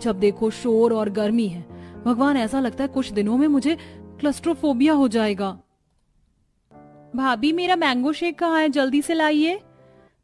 जब देखो शोर और गर्मी है। भगवान, ऐसा लगता है कुछ दिनों में मुझे क्लस्ट्रोफोबिया हो जाएगा। भाभी, मेरा मैंगो शेक कहाँ है? जल्दी से लाइए।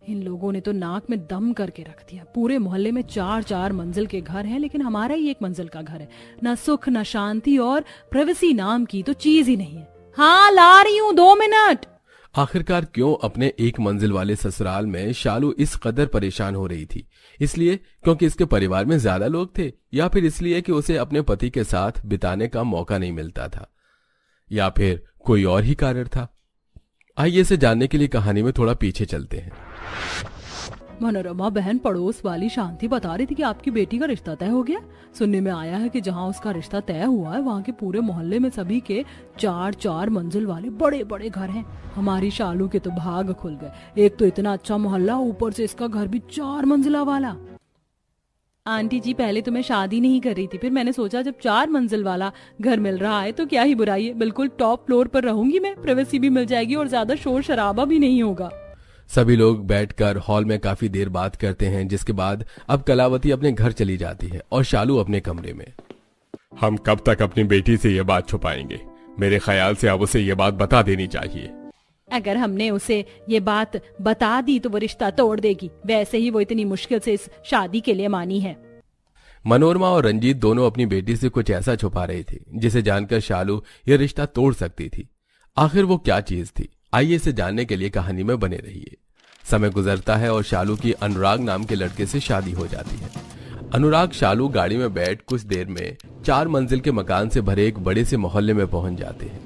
इन लोगों ने तो नाक में दम करके रख दिया। पूरे मोहल्ले में 4-4 मंजिल के घर हैं, लेकिन हमारा ही 1 मंजिल का घर है। न सुख न शांति और प्राइवेसी नाम की तो चीज ही नहीं है। हाँ, ला रही हूँ, 2 मिनट। आखिरकार क्यों अपने 1 मंजिल वाले ससुराल में शालू इस कदर परेशान हो रही थी? इसलिए क्योंकि इसके परिवार में ज्यादा लोग थे, या फिर इसलिए कि उसे अपने पति के साथ बिताने का मौका नहीं मिलता था, या फिर कोई और ही कारण था? आइए इसे जानने के लिए कहानी में थोड़ा पीछे चलते हैं। मनोरमा बहन पड़ोस वाली शांति बता रही थी कि आपकी बेटी का रिश्ता तय हो गया। सुनने में आया है कि जहां उसका रिश्ता तय हुआ है वहां के पूरे मोहल्ले में सभी के 4-4 मंजिल वाले बड़े बड़े घर हैं। हमारी शालू के तो भाग खुल गए। एक तो इतना अच्छा मोहल्ला, ऊपर से इसका घर भी 4 मंजिला वाला। आंटी जी, पहले तो मैं शादी नहीं कर रही थी, फिर मैंने सोचा जब 4 मंजिल वाला घर मिल रहा है तो क्या ही बुराई है। बिल्कुल टॉप फ्लोर पर रहूंगी मैं, प्राइवेसी भी मिल जाएगी और ज्यादा शोर शराबा भी नहीं होगा। सभी लोग बैठकर हॉल में काफी देर बात करते हैं, जिसके बाद अब कलावती अपने घर चली जाती है और शालू अपने कमरे में। हम कब तक अपनी बेटी से ये बात छुपाएंगे? मेरे ख्याल से अब उसे ये बात बता देनी चाहिए। अगर हमने उसे ये बात बता दी तो वो रिश्ता तोड़ देगी। वैसे ही वो इतनी मुश्किल से इस शादी के लिए मानी है। मनोरमा और रंजीत दोनों अपनी बेटी से कुछ ऐसा छुपा रही थी जिसे जानकर शालू यह रिश्ता तोड़ सकती थी। आखिर वो क्या चीज थी? आइए इसे जानने के लिए कहानी में बने रहिए। समय गुजरता है और शालू की अनुराग नाम के लड़के से शादी हो जाती है। अनुराग शालू गाड़ी में बैठ कुछ देर में 4 मंजिल के मकान से भरे एक बड़े से मोहल्ले में पहुंच जाते हैं।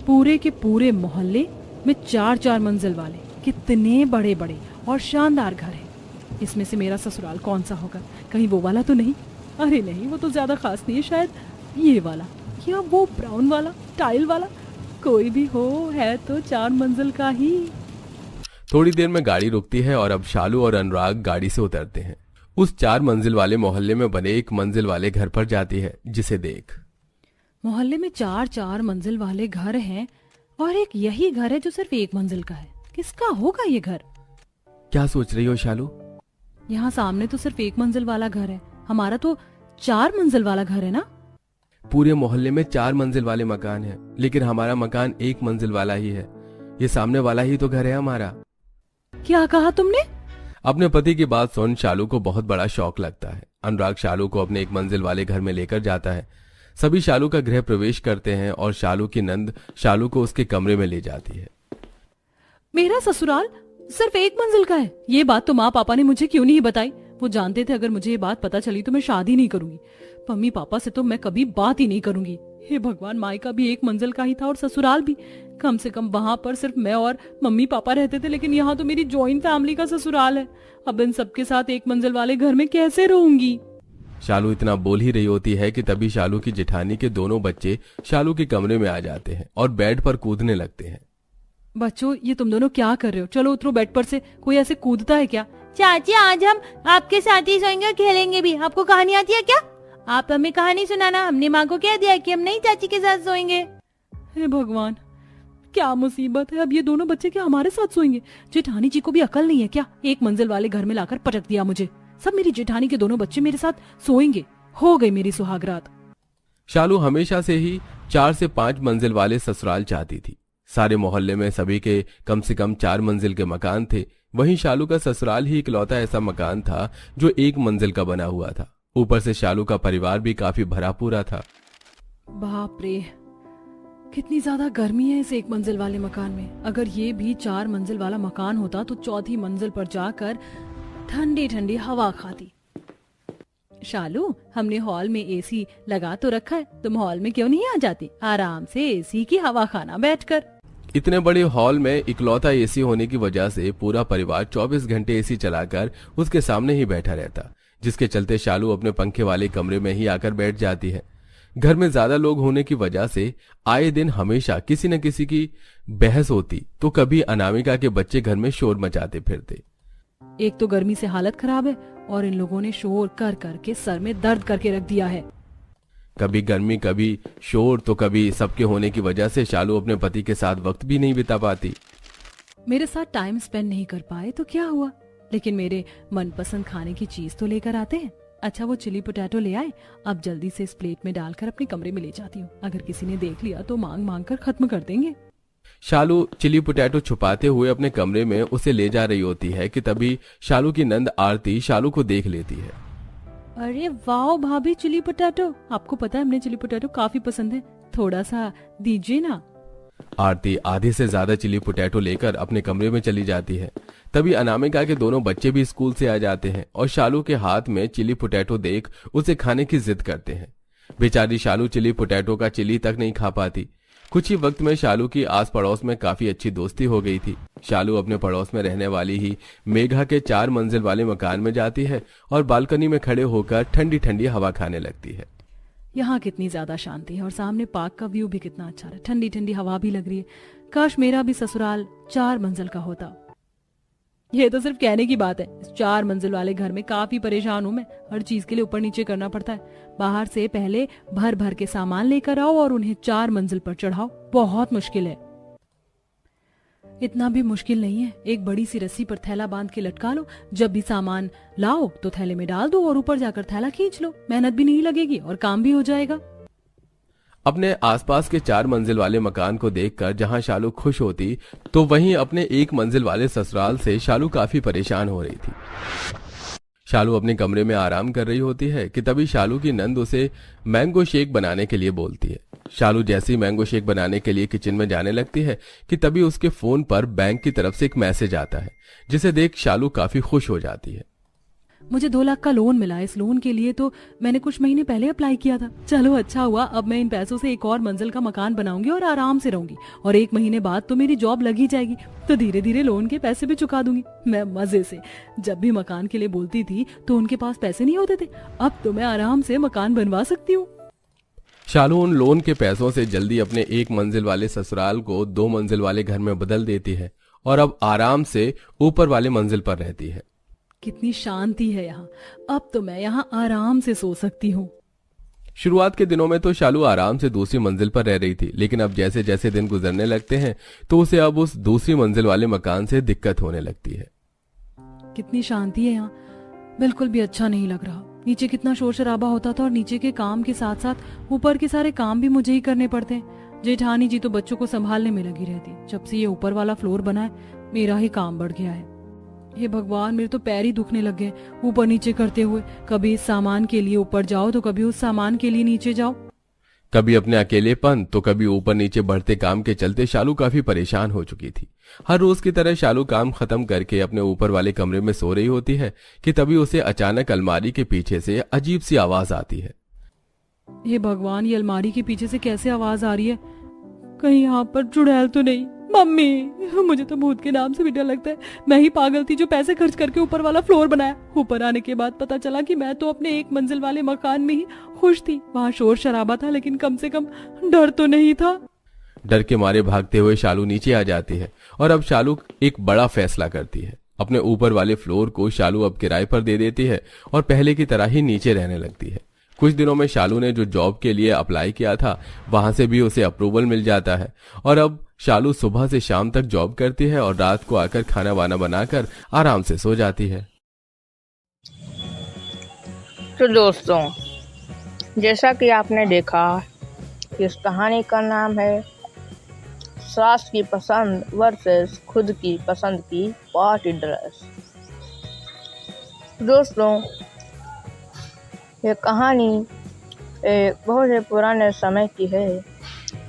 पूरे के पूरे मोहल्ले में 4-4 मंजिल वाले कितने बड़े बड़े और शानदार घर हैं। इसमें से मेरा ससुराल कौन सा होगा? कहीं वो वाला तो नहीं? अरे नहीं, वो तो ज्यादा खास नहीं है। शायद ये वाला या वो ब्राउन वाला टाइल वाला, कोई भी हो, है तो 4 मंजिल का ही। थोड़ी देर में गाड़ी रुकती है और अब शालू और अनुराग गाड़ी से उतरते हैं। उस 4 मंजिल वाले मोहल्ले में बने 1 मंजिल वाले घर पर जाती है, जिसे देख। मोहल्ले में 4-4 मंजिल वाले घर हैं और एक यही घर है जो सिर्फ 1 मंजिल का है। किसका होगा ये घर? क्या सोच रही हो शालू? यहाँ सामने तो सिर्फ 1 मंजिल वाला घर है, हमारा तो 4 मंजिल वाला घर है ना। पूरे मोहल्ले में 4 मंजिल वाले मकान हैं, लेकिन हमारा मकान 1 मंजिल वाला ही है। ये सामने वाला ही तो घर है हमारा। क्या कहा तुमने? अपने पति की बात सुन शालू को बहुत बड़ा शौक लगता है। अनुराग शालू को अपने 1 मंजिल वाले घर में लेकर जाता है। सभी शालू का गृह प्रवेश करते हैं और शालू की नंद शालू को उसके कमरे में ले जाती है। मेरा ससुराल सिर्फ 1 मंजिल का है। ये बात तो माँ पापा ने मुझे क्यों नहीं बताई? वो जानते थे अगर मुझे ये बात पता चली तो मैं शादी नहीं करूंगी। मम्मी पापा से तो मैं कभी बात ही नहीं करूंगी। हे भगवान, मायका भी 1 मंजिल का ही था और ससुराल भी। कम से कम वहां पर सिर्फ मैं और मम्मी पापा रहते थे, लेकिन यहाँ तो मेरी जॉइंट फैमिली का ससुराल है। अब इन सबके साथ 1 मंजिल वाले घर में कैसे रहूंगी? शालू इतना बोल ही रही होती है कि तभी शालू की जेठानी के दोनों बच्चे शालू के कमरे में आ जाते हैं और बेड पर कूदने लगते हैं। बच्चों, ये तुम दोनों क्या कर रहे हो? चलो उतरो बेड पर से। कोई ऐसे कूदता है क्या? चाची, आज हम आपके साथ ही सोएंगे और खेलेंगे भी। आपको कहानी आती है क्या? आप हमें कहानी सुनाना। हमने माँ को कह दिया कि हम नहीं चाची के साथ सोएंगे। हे भगवान, क्या मुसीबत है। अब ये दोनों बच्चे क्या हमारे साथ सोएंगे? जेठानी जी को भी अकल नहीं है क्या? 1 मंजिल वाले घर में लाकर पटक दिया मुझे। सब मेरी जेठानी के दोनों बच्चे मेरे साथ सोएंगे। हो गई मेरी सुहागरात। शालू हमेशा से ही 4 से 5 मंजिल वाले ससुराल चाहती थी। सारे मोहल्ले में सभी के कम से कम 4 मंजिल के मकान थे। वहीं शालू का ससुराल ही इकलौता ऐसा मकान था जो 1 मंजिल का बना हुआ था। ऊपर से शालू का परिवार भी काफी भरा पूरा था। बाप रे, कितनी ज्यादा गर्मी है इस 1 मंजिल वाले मकान में। अगर ये भी 4 मंजिल वाला मकान होता तो 4थी मंजिल पर जाकर ठंडी ठंडी हवा खाती। शालू, हमने हॉल में एसी लगा तो रखा है, तुम हॉल में क्यों नहीं आ जाती? आराम से एसी की हवा खाना बैठकर। इतने बड़े हॉल में इकलौता एसी होने की वजह से पूरा परिवार 24 घंटे एसी चलाकर उसके सामने ही बैठा रहता, जिसके चलते शालू अपने पंखे वाले कमरे में ही आकर बैठ जाती है। घर में ज्यादा लोग होने की वजह से आए दिन हमेशा किसी न किसी की बहस होती, तो कभी अनामिका के बच्चे घर में शोर मचाते फिरते। एक तो गर्मी से हालत खराब है और इन लोगों ने शोर कर करके सर में दर्द करके रख दिया है। कभी गर्मी, कभी शोर, तो कभी सबके होने की वजह से शालू अपने पति के साथ वक्त भी नहीं बिता पाती। मेरे साथ टाइम स्पेंड नहीं कर पाए तो क्या हुआ, लेकिन मेरे मनपसंद खाने की चीज तो लेकर आते हैं। अच्छा वो चिली पोटैटो ले आए, अब जल्दी से इस प्लेट में डालकर अपने कमरे में ले जाती हूँ, अगर किसी ने देख लिया तो मांग मांग कर खत्म कर देंगे। शालू चिली पोटैटो छुपाते हुए अपने कमरे में उसे ले जा रही होती है कि तभी शालू की नंद आरती शालू को देख लेती है। अरे वाह भाभी, चिली पोटैटो! आपको पता है हमने चिली पोटैटो काफी पसंद है, थोड़ा सा दीजिए ना। आरती आधे से ज्यादा चिली पोटैटो लेकर अपने कमरे में चली जाती है। तभी अनामिका के दोनों बच्चे भी स्कूल से आ जाते हैं और शालू के हाथ में चिली पोटैटो देख उसे खाने की जिद करते हैं। बेचारी शालू चिली पोटैटो का चिली तक नहीं खा पाती। कुछ ही वक्त में शालू की आस पड़ोस में काफी अच्छी दोस्ती हो गई थी। शालू अपने पड़ोस में रहने वाली ही मेघा के 4 मंजिल वाले मकान में जाती है और बालकनी में खड़े होकर ठंडी ठंडी हवा खाने लगती है। यहाँ कितनी ज्यादा शांति है और सामने पार्क का व्यू भी कितना अच्छा है, ठंडी ठंडी हवा भी लग रही है। काश मेरा भी ससुराल 4 मंजिल का होता। ये तो सिर्फ कहने की बात है, इस 4 मंजिल वाले घर में काफी परेशान हूँ मैं, हर चीज के लिए ऊपर नीचे करना पड़ता है। बाहर से पहले भर भर के सामान लेकर आओ और उन्हें 4 मंजिल पर चढ़ाओ, बहुत मुश्किल है। इतना भी मुश्किल नहीं है, एक बड़ी सी रस्सी पर थैला बांध के लटका लो, जब भी सामान लाओ तो थैले में डाल दो और ऊपर जाकर थैला खींच लो, मेहनत भी नहीं लगेगी और काम भी हो जाएगा। अपने आसपास के 4 मंजिल वाले मकान को देखकर जहां शालू खुश होती, तो वहीं अपने 1 मंजिल वाले ससुराल से शालू काफी परेशान हो रही थी। शालू अपने कमरे में आराम कर रही होती है कि तभी शालू की नंद उसे मैंगो शेक बनाने के लिए बोलती है। शालू जैसे ही मैंगो शेक बनाने के लिए किचन में जाने लगती है कि तभी उसके फोन पर बैंक की तरफ से एक मैसेज आता है, जिसे देख शालू काफी खुश हो जाती है। मुझे 2 लाख का लोन मिला, इस लोन के लिए तो मैंने कुछ महीने पहले अप्लाई किया था। चलो अच्छा हुआ, अब मैं इन पैसों से एक और मंजिल का मकान बनाऊंगी और आराम से रहूंगी, और 1 महीने बाद तो मेरी जॉब लग ही जाएगी, तो धीरे धीरे लोन के पैसे भी चुका दूंगी मैं मजे से। जब भी मकान के लिए बोलती थी तो उनके पास पैसे नहीं होते थे, अब तो मैं आराम से मकान बनवा सकती हूँ। शालू उन लोन के पैसों से जल्दी अपने 1 मंजिल वाले ससुराल को 2 मंजिल वाले घर में बदल देती है और अब आराम से ऊपर वाले मंजिल पर रहती है। कितनी शांति है यहाँ, अब तो मैं यहाँ आराम से सो सकती हूँ। शुरुआत के दिनों में तो शालू आराम से दूसरी मंजिल पर रह रही थी, लेकिन अब जैसे जैसे दिन गुजरने लगते हैं तो उसे अब उस दूसरी मंजिल वाले मकान से दिक्कत होने लगती है। कितनी शांति है यहाँ, बिल्कुल भी अच्छा नहीं लग रहा। नीचे कितना शोर शराबा होता था और नीचे के काम के साथ साथ ऊपर के सारे काम भी मुझे ही करने पड़ते हैं। जेठानी जी तो बच्चों को संभालने में लगी रहती। जब से ये ऊपर वाला फ्लोर बना है मेरा ही काम बढ़ गया है। हे भगवान, मेरे तो पैर ही दुखने लग गए ऊपर नीचे करते हुए। कभी इस सामान के लिए ऊपर जाओ तो कभी उस सामान के लिए नीचे जाओ। कभी अपने अकेलेपन तो कभी ऊपर नीचे बढ़ते काम के चलते शालू काफी परेशान हो चुकी थी। हर रोज की तरह शालू काम खत्म करके अपने ऊपर वाले कमरे में सो रही होती है कि तभी उसे अचानक अलमारी के पीछे से अजीब सी आवाज आती है। हे भगवान, ये अलमारी के पीछे से कैसे आवाज आ रही है? कहीं यहाँ पर चुड़ैल तो नहीं? मम्मी, मुझे तो भूत के नाम से भी डर लगता है। मैं ही पागल थी जो पैसे खर्च करके ऊपर वाला फ्लोर बनाया। ऊपर आने के बाद पता चला कि मैं तो अपने 1 मंजिल वाले मकान में ही खुश थी। वहाँ शोर शराबा था लेकिन कम से कम डर तो नहीं था। डर के मारे भागते हुए शालू नीचे आ जाती है और अब शालू एक बड़ा फैसला करती है। अपने ऊपर वाले फ्लोर को शालू अब किराए पर दे देती है और पहले की तरह ही नीचे रहने लगती है। कुछ दिनों में शालू ने जो जॉब के लिए अप्लाई किया था वहां से भी उसे अप्रूवल मिल जाता है और अब शालू सुबह से शाम तक जॉब करती है और रात को आकर खाना वाना बनाकर आराम से सो जाती है। तो दोस्तों, जैसा कि आपने देखा, इस कहानी का नाम है सास की पसंद वर्सेस खुद की पसंद की पार्टी ड्रेस। दोस्तों, ये कहानी एक बहुत ही पुराने समय की है।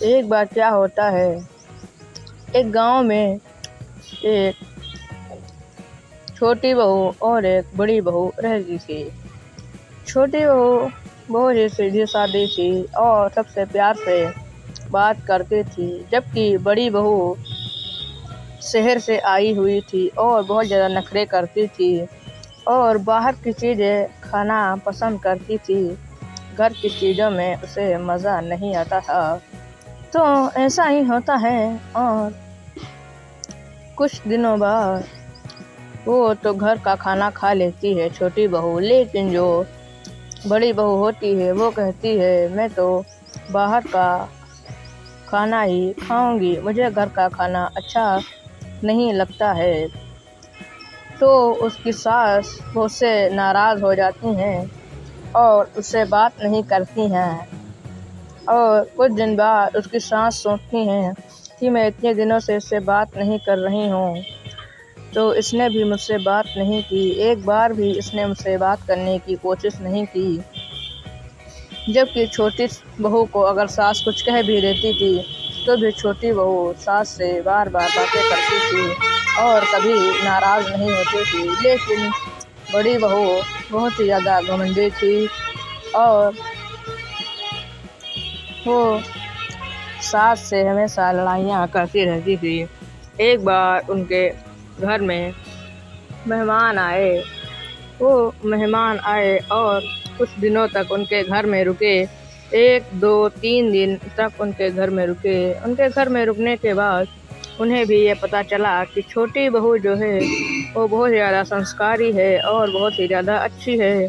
एक बार क्या होता है, एक गांव में एक छोटी बहू और एक बड़ी बहू रहती थी। छोटी बहू बहुत ही सीधी सादी थी और सबसे प्यार से बात करती थी, जबकि बड़ी बहू शहर से आई हुई थी और बहुत ज़्यादा नखरे करती थी और बाहर की चीज़ें खाना पसंद करती थी। घर की चीज़ों में उसे मज़ा नहीं आता था। तो ऐसा ही होता है और कुछ दिनों बाद वो तो घर का खाना खा लेती है छोटी बहू, लेकिन जो बड़ी बहू होती है वो कहती है मैं तो बाहर का खाना ही खाऊंगी, मुझे घर का खाना अच्छा नहीं लगता है। तो उसकी सास उससे नाराज़ हो जाती हैं और उससे बात नहीं करती हैं। और कुछ दिन बाद उसकी सास सोचती हैं कि मैं इतने दिनों से इससे बात नहीं कर रही हूँ, तो इसने भी मुझसे बात नहीं की। एक बार भी इसने मुझसे बात करने की कोशिश नहीं की। जबकि छोटी बहू को अगर सास कुछ कह भी देती थी तो भी छोटी बहू सास से बार बार बातें करती थी और कभी नाराज़ नहीं होती थी। लेकिन बड़ी बहू बहुत ही ज़्यादा घमंडी थी और वो सास से हमेशा लड़ाइयाँ करती रहती थी। एक बार उनके घर में मेहमान आए। वो मेहमान आए और कुछ दिनों तक उनके घर में रुके। 1, 2, 3 दिन तक उनके घर में रुके। उनके घर में रुकने के बाद उन्हें भी ये पता चला कि छोटी बहू जो है वो बहुत ज़्यादा संस्कारी है और बहुत ही ज़्यादा अच्छी है।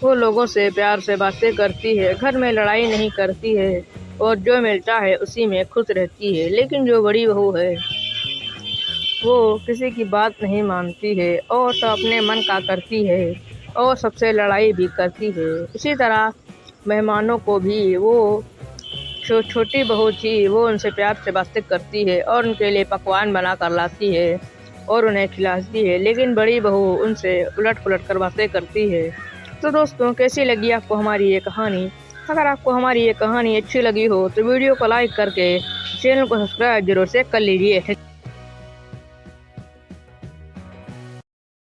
वो लोगों से प्यार से बातें करती है, घर में लड़ाई नहीं करती है और जो मिलता है उसी में खुश रहती है। लेकिन जो बड़ी बहू है वो किसी की बात नहीं मानती है और सब अपने मन का करती है और सबसे लड़ाई भी करती है। इसी तरह मेहमानों को भी वो जो छोटी बहू थी वो उनसे प्यार से बातें करती है और उनके लिए पकवान बना कर लाती है और उन्हें खिलाती है। लेकिन बड़ी बहू उनसे उलट पुलट कर बातें करती है। तो दोस्तों, कैसी लगी आपको हमारी ये कहानी? अगर आपको हमारी ये कहानी अच्छी लगी हो तो वीडियो को लाइक करके चैनल को सब्सक्राइब जरूर से कर लीजिए।